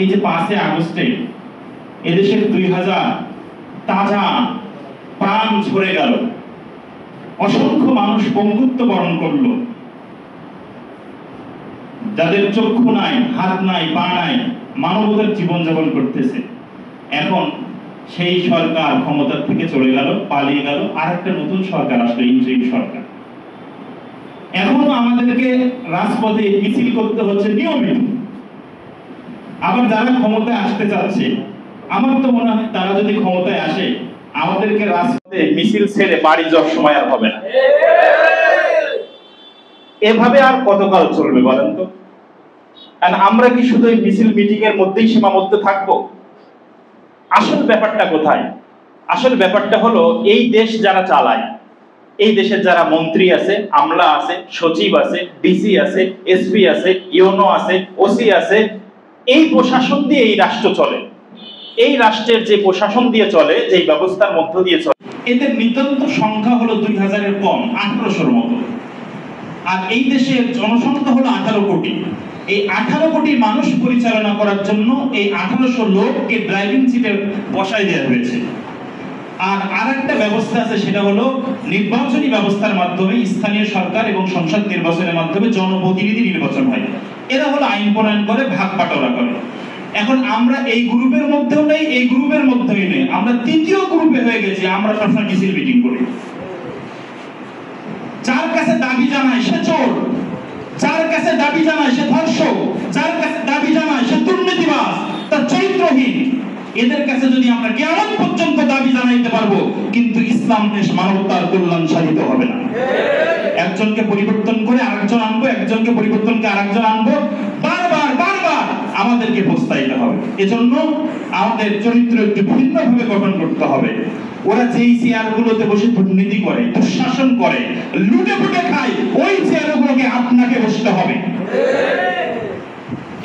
এই যে 5 আগস্টে এদেশের 2000 তাজা প্রাণ ঝরে গেল, অসংখ্য মানুষ পঙ্গুত্ব বরণ করলো, যাদের চক্ষু নাই, হাত নাই, পা নাই, মানবতার জীবনযাপন করতেছে। এখন সেই সরকার ক্ষমতার থেকে চলে গেল, পালিয়ে গেল, আর একটা নতুন সরকার আসলো, ইন্টারিম সরকার। এখনো আমাদেরকে রাজপথে মিছিল করতে হচ্ছে নিয়মিত। আবার যারা ক্ষমতায় আসতে চাচ্ছে, আমার তো মনে হয় তারা যদি ক্ষমতায় আসে, আমাদেরকে রাজপথে মিছিল ছেড়ে বাড়ি যাওয়ার সময় আর হবে না। এভাবে আর কতকাল চলবে বলেন তো? আমরা কি শুধু এই মিছিল মিটিং এর মধ্যেই সীমাবদ্ধ থাকবো? আসল ব্যাপারটা কোথায়? আসল ব্যাপারটা হলো, এই দেশ যারা চালায়, এই দেশের যারা মন্ত্রী আছে, আমলা আছে, সচিব আছে, ডিসি আছে, এসপি আছে, ইউনো আছে, ওসি আছে, এই প্রশাসন দিয়ে এই রাষ্ট্র চলে। এই রাষ্ট্রের যে প্রশাসন দিয়ে চলে, যে ব্যবস্থার মধ্য দিয়ে চলে, এদের নিতান্ত সংখ্যা হলো 2000-এর কম, 1800-র মতো। আর এই দেশের জনসংখ্যা হলো 18 কোটি। এই 18 কোটি মানুষ পরিচালনা করার জন্য এই 1800 লোককে ড্রাইভিং সিটে বসায় দেওয়া হয়েছে। আর আরেকটা ব্যবস্থা আছে, সেটা হলো নির্বাচনী ব্যবস্থার মাধ্যমে স্থানীয় সরকার এবং সংসদ নির্বাচনের মাধ্যমে জনপ্রতিনিধি নির্বাচন হয়। এরা হলো আইন প্রণয়ন করে, ভাগ বাটোয়ারা করে। এখন আমরা এই গ্রুপের মধ্যেও নেই, এই গ্রুপের মধ্যেই নেই, আমরা তৃতীয় গ্রুপে হয়ে গেছি। আমরা সবসময় মিছিল মিটিং করি। যার কাছে দাবি জানায় সে চোর, যার কাছে দাবি জানায় সে ধর্ষক, যার কাছে দাবি জানায় সে দুর্নীতিবাজ, তার চরিত্রহীন। এদের কাছে যদি আমরা কিয়ামত পর্যন্ত দাবি জানাইতে পারবো, কিন্তু ইসলাম দেশ মানবতার কল্যাণ সাধিত হবে না। একজনকে পরিবর্তন করে আরেকজন আনবো, একজনকে পরিবর্তন করে আরেকজন আনবো, বারবার বারবার আমাদেরকে পস্তাইতে হবে। এজন্য আমাদের চরিত্র একটু ভিন্নভাবে গঠন করতে হবে। ওরা যেই চেয়ারগুলোতে বসে দুর্নীতি করে, দুঃশাসন করে, লুটে ফুটে খায়, ওই চেয়ারগুলোকে আপনাকে বসতে হবে।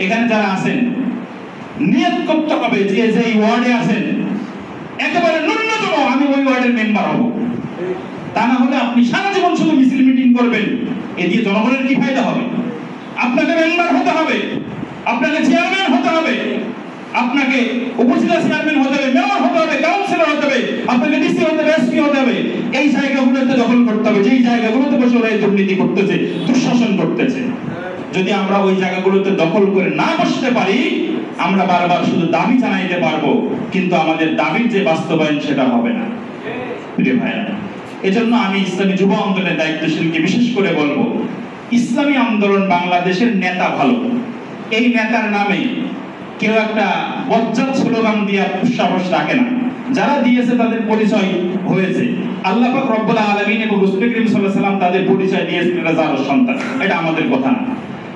এখানে যারা আছেন, নিয়ত করতে হবে যে যে ওয়ার্ডে আছেন, একেবারে ন্যূনতম আমি ওই ওয়ার্ডের মেম্বার হব। তা না হলে আপনি সারা জীবন শুধু মিছিল মিটিং করবেন, এ দিয়ে জনগণের কি ফায়দা হবে? আপনাকে মেম্বার হতে হবে, আপনাকে চেয়ারম্যান হতে হবে, আপনাকে উপজেলা চেয়ারম্যান হতে হবে, মেয়র হতে হবে, কাউন্সিলর হতে হবে, আপনাকে ডিসি হতে হবে, এসপি হতে হবে। এই জায়গাগুলোতে দখল করতে হবে, যেই জায়গাগুলোতে বসে ওরা দুর্নীতি করতেছে, দুঃশাসন করতেছে। যদি আমরা ওই জায়গাগুলোতে দখল করে না বসতে পারি, আমরা বারবার শুধু দাবি জানাইতে পারবো, কিন্তু আমাদের দাবির যে বাস্তবায়ন সেটা হবে না। প্রিয় ভাইরা, এজন্য আমি ইসলামী যুব আন্দোলনের দায়িত্বশীলকে বিশেষ করে বলবো, ইসলামী আন্দোলন বাংলাদেশের নেতা ভালো, এই নেতার নামে কেউ একটা বজ্জাত স্লোগান দিয়ে সাহস রাখে না। যারা দিয়েছে তাদের পরিচয় হয়েছে। আল্লাহ পাক রব্বুল আলামিন এবং রাসূল করিম সাল্লাল্লাহু আলাইহি ওয়াসাল্লাম তাদের পরিচয় দিয়েছেন, এরা যার সন্তান। এটা আমাদের কথা না।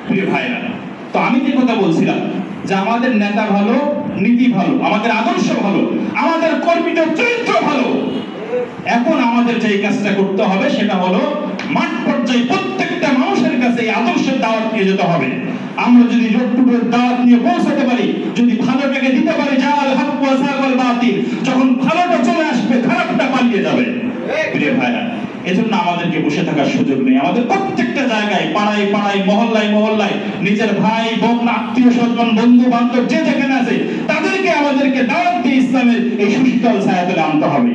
প্রিয় ভাইরা, তো আমি যে কথা বলছিলাম যে আমাদের নেতা ভালো, নীতি ভালো, আমাদের আদর্শ ভালো, আমাদের কর্মীদের চরিত্র ভালো। এখন আমাদের যে কাজটা করতে হবে সেটা হলো মাঠ পর্যায়ে প্রত্যেকটা মানুষের কাছে এই আদর্শের দাওয়াত নিয়ে যেতে হবে। আমরা যদি রোডটুকুর দাওয়াত নিয়ে পৌঁছাতে পারি, যদি ভালোটাকে দিতে পারি, জাল হক ওয়া সাকাল বাতিল, যখন ভালোটা চলে আসবে খারাপটা পালিয়ে যাবে। প্রিয় ভাইরা, এজন্য আমাদেরকে বসে থাকার সুযোগ নেই। আমাদের প্রত্যেকটা জায়গায়, পাড়ায় পাড়ায়, মহল্লায় মহল্লায়, নিজের ভাই বোন, আত্মীয় স্বজন, বন্ধু বান্ধব যে যেখানে আছে, তাদেরকে আমাদেরকে দাওয়াত দিয়ে ইসলামের এই সুশীতল ছায়াতলে আনতে হবে।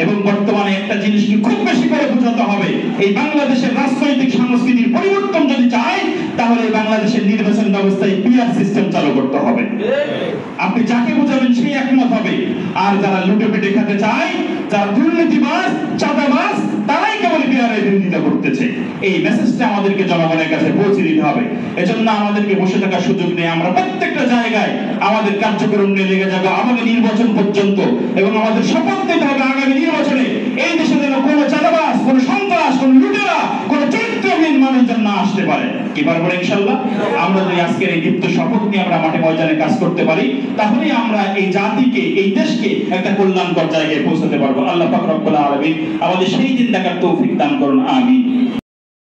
এবং বর্তমানে একটা জিনিসকে খুব বেশি করে বোঝাতে হবে, এই বাংলাদেশের রাজনৈতিক সংস্কৃতির পরিবর্তন যদি চাই, তাহলে বাংলাদেশের নির্বাচন ব্যবস্থায় পিআর সিস্টেম চালু করতে হবে। আপনি যাকে বোঝাবেন সেই একমত হবে। আর যারা লুটে পেটে খেতে চায়, যারা দুর্নীতিবাজ, চাঁদাবাজ, তারাই কেবল পিআরের বিরোধিতা করতেছে। এই মেসেজটা আমাদেরকে জনগণের কাছে পৌঁছে দিতে হবে। এজন্য আমাদেরকে বসে থাকার সুযোগ নেই। আমরা প্রত্যেকটা জায়গায় আমাদের কার্যক্রম নিয়ে লেগে যাবো আগামী নির্বাচন পর্যন্ত। এবং আমাদের শপথ নিতে হবে আগামী নির্বাচনে এই দেশে যেন কোনো চাঁদাবাজ, কোনো সন্ত্রাস, কোনো লুটেরা, কোনো চরিত্রহীন মানুষ যেন না আসতে পারে। কি পারবো ইনশাআল্লাহ? আমরা যদি আজকের এই দীপ্ত শপথ নিয়ে আমরা মাঠে ময়দানে কাজ করতে পারি, তাহলেই আমরা এই জাতিকে, এই দেশকে একটা কল্যাণকর জায়গায় পৌঁছাতে পারবো। আল্লাহ পাক রব্বুল আলামিন আমাদের সেই দিন দেখার তৌফিক দান করুন। আমিন।